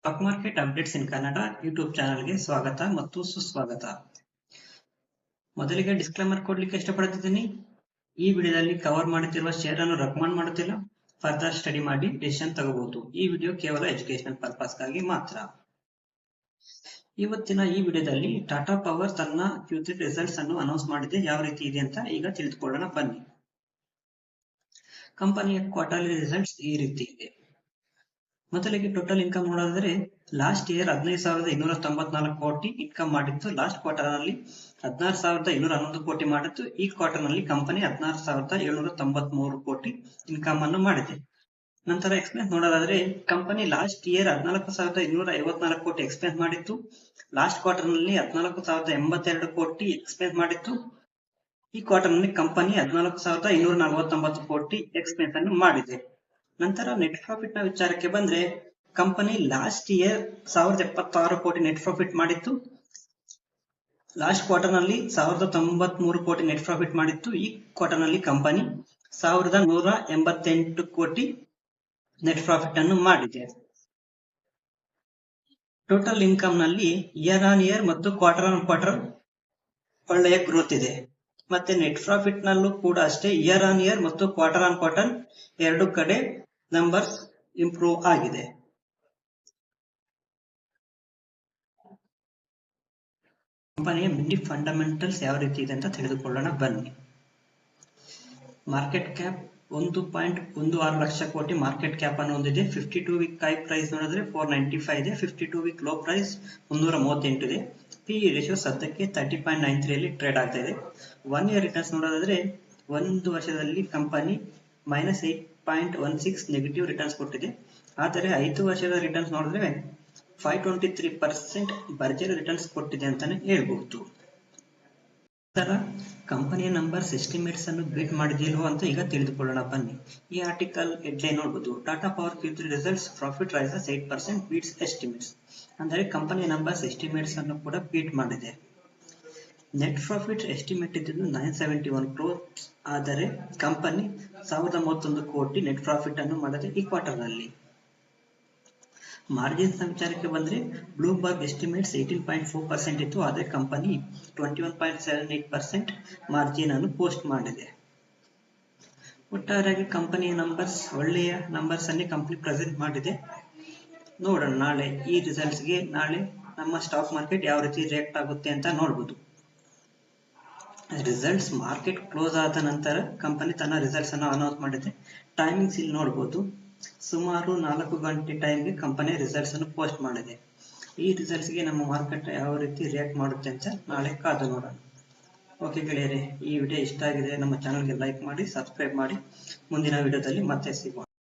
Stock market updates ಇನ್ Kannada YouTube ಚಾನಲ್ಗೆ ಸ್ವಾಗತ ಮತ್ತು ಸುಸ್ವಾಗತ. ಮೊದಲಿಗೆ ಡಿಸ್ಕ್ಲೇಮರ್ ಕೊಡ್ಲಿಕ್ಕೆ ಇಷ್ಟಪಡ್ತಿದ್ದೀನಿ. ಈ ವಿಡಿಯೋದಲ್ಲಿ ಕವರ್ ಮಾಡುತ್ತಿರುವ ಶೇರ್ ಅನ್ನು ರೆಕಮೆಂಡ್ ಮಾಡುತ್ತಿಲ್ಲ. ಫರ್ದರ್ ಸ್ಟಡಿ ಮಾಡಿ ಡಿಸಿಷನ್ ತಗೋಬಹುದು. ಈ ವಿಡಿಯೋ ಕೇವಲ ಎಜುಕೇಶನಲ್ ಪರ್ಪಸ್ಗಾಗಿ ಮಾತ್ರ. ಇವತ್ತಿನ ಈ ವಿಡಿಯೋದಲ್ಲಿ ಟಾಟಾ ಪವರ್ ತನ್ನ Q3 ರಿಸಲ್ಟ್ಸ್ ಅನ್ನು ಅನೌನ್ಸ್ ಮಾಡಿದೆ. ಯಾವ ರೀತಿ ಇದೆ ಅಂತ ಈಗ ತಿಳಿದುಕೊಳ್ಳೋಣ ಬನ್ನಿ. ಕಂಪನಿಯ ಕ್ವಾರ್ಟರ್ಲಿ ರಿಸಲ್ಟ್ಸ್ ಈ ರೀತಿ ಇದೆ. ಮೊದಲಿಗೆ ಟೋಟಲ್ ಇನ್ಕಮ್ ನೋಡೋದಾದ್ರೆ ಲಾಸ್ಟ್ ಇಯರ್ 15,294 ಕೋಟಿ ಇನ್ಕಮ್ ಮಾಡಿತ್ತು. ಲಾಸ್ಟ್ ಕ್ವಾರ್ಟರ್ ನಲ್ಲಿ 16,211 ಕೋಟಿ ಮಾಡಿತ್ತು. ಈ ಕ್ವಾರ್ಟರ್ ನಲ್ಲಿ ಕಂಪನಿ 16,793 ಕೋಟಿ ಇನ್ಕಮ್ ಅನ್ನು ಮಾಡಿದೆ. ನಂತರ ಎಕ್ಸ್ಪೆನ್ಸ್ ನೋಡೋದಾದ್ರೆ ಕಂಪನಿ ಲಾಸ್ಟ್ ಇಯರ್ 14,254 ಕೋಟಿ ಎಕ್ಸ್ಪೆನ್ಸ್ ಮಾಡಿತ್ತು. ಲಾಸ್ಟ್ ಕ್ವಾರ್ಟರ್ ನಲ್ಲಿ 14,082 ಕೋಟಿ ಎಕ್ಸ್ಪೆನ್ಸ್ ಮಾಡಿತ್ತು. ಈ ಕ್ವಾರ್ಟರ್ ನಲ್ಲಿ ಕಂಪನಿ 14,249 ಕೋಟಿ ಎಕ್ಸ್ಪೆನ್ಸ್ ಅನ್ನು ಮಾಡಿದೆ. ನಂತರ ನೆಟ್ ಪ್ರಾಫಿಟ್ ನ ವಿಚಾರಕ್ಕೆ ಬಂದ್ರೆ ಕಂಪನಿ ಲಾಸ್ಟ್ ಇಯರ್ 1,076 ಕೋಟಿ ನೆಟ್ ಪ್ರಾಫಿಟ್ ಮಾಡಿತ್ತು. ಲಾಸ್ಟ್ ಕ್ವಾರ್ಟರ್ ನಲ್ಲಿ 1,093 ಕೋಟಿ ನೆಟ್ ಪ್ರಾಫಿಟ್ ಮಾಡಿತ್ತು. ಈ ಕ್ವಾರ್ಟರ್ ನಲ್ಲಿ ಕಂಪನಿ 1,188 ಕೋಟಿ ನೆಟ್ ಪ್ರಾಫಿಟ್ ಅನ್ನು ಮಾಡಿದೆ. ಟೋಟಲ್ ಇನ್ಕಮ್ ನಲ್ಲಿ ಇಯರ್ ಆನ್ ಇಯರ್ ಮತ್ತು ಕ್ವಾರ್ಟರ್ ಆನ್ ಕ್ವಾರ್ಟರ್ ಒಳ್ಳೆಯ ಗ್ರೋತ್ ಇದೆ. ಮತ್ತೆ ನೆಟ್ ಪ್ರಾಫಿಟ್ ನಲ್ಲೂ ಕೂಡ ಅಷ್ಟೇ ಇಯರ್ ಆನ್ ಇಯರ್ ಮತ್ತು ಕ್ವಾರ್ಟರ್ ಆನ್ ಕ್ವಾರ್ಟರ್ ಎರಡು ಕಡೆ ನಂಬರ್ಸ್ ಇಂಪ್ರೂವ್ ಆಗಿದೆ. ಕಂಪನಿಯ ಮಿನಿ ಫಂಡಮೆಂಟಲ್ಸ್ ಯಾವ ರೀತಿ ಇದೆ ಅಂತ ತಿಳಿದುಕೊಳ್ಳೋಣ ಬನ್ನಿ. ಮಾರ್ಕೆಟ್ ಕ್ಯಾಪ್ 1.16 ಲಕ್ಷ ಕೋಟಿ ಮಾರ್ಕೆಟ್ ಕ್ಯಾಪ್ ಅನ್ನು ಹೊಂದಿದೆ. 52 ವೀಕ್ ಹೈ ಪ್ರೈಸ್ ನೋಡಿದ್ರೆ 495 ಇದೆ. 52 ವೀಕ್ ಲೋ ಪ್ರೈಸ್ 338 ಇದೆ. PE ರೇಷಿಯೋ ಸದ್ಯಕ್ಕೆ 30.93 ಅಲ್ಲಿ ಟ್ರೇಡ್ ಆಗ್ತಾ ಇದೆ. 1 ಇಯರ್ ರಿಟರ್ನ್ಸ್ ನೋಡೋದಾದ್ರೆ ಒಂದು ವರ್ಷದಲ್ಲಿ ಕಂಪನಿ -8.16 ನೆಗೆಟಿವ್ ರಿಟರ್ನ್ಸ್ ಕೊಟ್ಟಿದೆ. ಆದರೆ 5 ವರ್ಷದ ರಿಟರ್ನ್ಸ್ ನೋಡಿದ್ರೆ 523% ಭರ್ಜರಿ ರಿಟರ್ನ್ಸ್ ಕೊಟ್ಟಿದೆ ಅಂತಾನೆ ಹೇಳ್ಬಹುದು. ನಂತರ ಕಂಪನಿಯ ನಂಬರ್ಸ್ ಎಸ್ಟಿಮೇಟ್ಸ್ ಅನ್ನು ಬೀಟ್ ಮಾಡಿದೆಯೋ ಅಂತ ಈಗ ತಿಳಿದುಕೊಳ್ಳೋಣ ಬನ್ನಿ. ಈ ಆರ್ಟಿಕಲ್ ಹೆಡ್ಲೈನ್ ನೋಡಬಹುದು. Tata Power Q3 results profit rises 8% beats estimates. ಅಂದರೆ ಕಂಪನಿಯ ನಂಬರ್ಸ್ ಎಸ್ಟಿಮೇಟ್ಸ್ ಅನ್ನು ಕೂಡ ಬೀಟ್ ಮಾಡಿದೆ. ನೆಟ್ ಪ್ರಾಫಿಟ್ ಎಸ್ಟಿಮೇಟ್ ಇದ್ದು 971 ಕ್ರೋರ್ಸ್, ಆದರೆ ಕಂಪನಿ 1,031 ಕೋಟಿ ನೆಟ್ ಪ್ರಾಫಿಟ್ ಅನ್ನು ಮಾಡಿದೆ ಈ ಕ್ವಾರ್ಟರ್ ನಲ್ಲಿ. ಮಾರ್ಜಿನ್ಸ್ ನ ವಿಚಾರಕ್ಕೆ ಬಂದ್ರೆ ಬ್ಲೂಮ್ಬರ್ಗ್ ಎಸ್ಟಿಮೇಟ್ಸ್ 18.4% ಇತ್ತು, ಆದರೆ ಕಂಪನಿ 21.78% ಮಾರ್ಜಿನ್ ಅನ್ನು ಪೋಸ್ಟ್ ಮಾಡಿದೆ. ಒಟ್ಟಾರೆಯಾಗಿ ಕಂಪನಿಯ ನಂಬರ್ಸ್ ಒಳ್ಳೆಯ ನಂಬರ್ಸ್ ಅನ್ನೇ ಕಂಪನಿ ಪ್ರೆಸೆಂಟ್ ಮಾಡಿದೆ. ನೋಡೋಣ ನಾಳೆ ಈ ರಿಸಲ್ಟ್ಸ್ ಗೆ ನಾಳೆ ನಮ್ಮ ಸ್ಟಾಕ್ ಮಾರ್ಕೆಟ್ ಯಾವ ರೀತಿ ರಿಯಾಕ್ಟ್ ಆಗುತ್ತೆ ಅಂತ ನೋಡಬಹುದು. ರಿಸಲ್ಟ್ಸ್ ಮಾರ್ಕೆಟ್ ಕ್ಲೋಸ್ ಆದ ನಂತರ ಕಂಪನಿ ತನ್ನ ರಿಸಲ್ಟ್ಸ್ ಅನ್ನು ಅನೌನ್ಸ್ ಮಾಡಿದೆ. ಟೈಮಿಂಗ್ಸ್ ಇಲ್ಲಿ ನೋಡಬಹುದು. ಸುಮಾರು 4 ಗಂಟೆ ಟೈಮ್ಗೆ ಕಂಪನಿ ರಿಸಲ್ಟ್ಸ್ ಅನ್ನು ಪೋಸ್ಟ್ ಮಾಡಿದೆ. ಈ ರಿಸಲ್ಟ್ಸ್ ಗೆ ನಮ್ಮ ಮಾರ್ಕೆಟ್ ಯಾವ ರೀತಿ ರಿಯಾಕ್ಟ್ ಮಾಡುತ್ತೆ ಅಂತ ನಾಳೆ ಕಾದು ನೋಡೋಣ. ಓಕೆ ಗೆಳೆಯರೆ, ಈ ವಿಡಿಯೋ ಇಷ್ಟ ಆಗಿದೆ ನಮ್ಮ ಚಾನಲ್ಗೆ ಲೈಕ್ ಮಾಡಿ, ಸಬ್ಸ್ಕ್ರೈಬ್ ಮಾಡಿ. ಮುಂದಿನ ವಿಡಿಯೋದಲ್ಲಿ ಮತ್ತೆ ಸಿಗೋಣ.